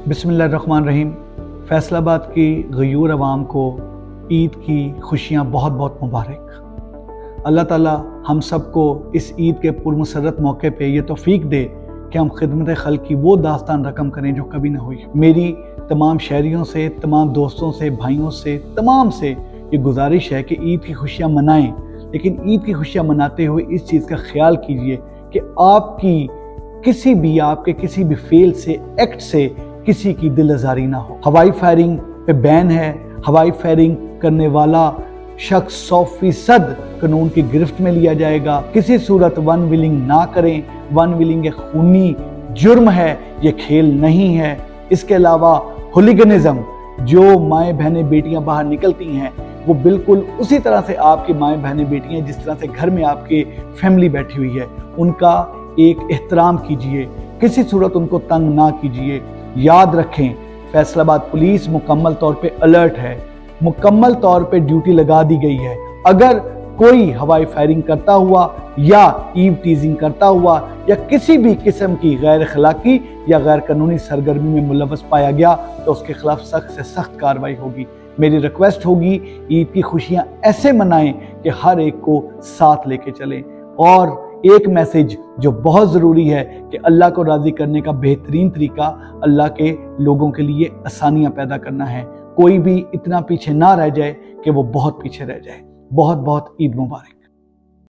बिस्मिल्लाहिर्रहमानिर्रहीम। फैसलाबाद की गयूर अवाम को ईद की खुशियाँ बहुत बहुत मुबारक। अल्लाह ताला हम सब को इस ईद के पुरमसरत मौके पे ये तौफीक दे कि हम खिदमत खल्क की वो दास्तान रकम करें जो कभी ना हुई। मेरी तमाम शहरियों से, तमाम दोस्तों से, भाइयों से, तमाम से ये गुजारिश है कि ईद की खुशियाँ मनाएं, लेकिन ईद की खुशियाँ मनाते हुए इस चीज़ का ख्याल कीजिए कि आपके किसी भी फेल से, एक्ट से किसी की दिल आज़ारी ना हो। हवाई फायरिंग पे बैन है। हवाई फायरिंग करने वाला शख्स 100% कानून की गिरफ्त में लिया जाएगा। किसी सूरत वन विलिंग ना करें। वन विलिंग एक खूनी जुर्म है, ये खेल नहीं है। इसके अलावा हुलिगनिज्म, जो माएँ बहनें बेटियां बाहर निकलती हैं वो बिल्कुल उसी तरह से आपकी माएँ बहनें बेटियां जिस तरह से घर में आपके फैमिली बैठी हुई है, उनका एक एहतराम कीजिए, किसी सूरत उनको तंग ना कीजिए। याद रखें, फैसलाबाद पुलिस मुकम्मल तौर पे अलर्ट है, मुकम्मल तौर पे ड्यूटी लगा दी गई है। अगर कोई हवाई फायरिंग करता हुआ या ईव टीजिंग करता हुआ या किसी भी किस्म की गैर अखलाकी या गैर कानूनी सरगर्मी में मुलव्वस पाया गया तो उसके खिलाफ सख्त से सख्त कार्रवाई होगी। मेरी रिक्वेस्ट होगी, ईद की खुशियां ऐसे मनाएं कि हर एक को साथ लेके चलें। और एक मैसेज जो बहुत ज़रूरी है कि अल्लाह को राज़ी करने का बेहतरीन तरीका अल्लाह के लोगों के लिए आसानियाँ पैदा करना है। कोई भी इतना पीछे ना रह जाए कि वो बहुत पीछे रह जाए। बहुत बहुत ईद मुबारक।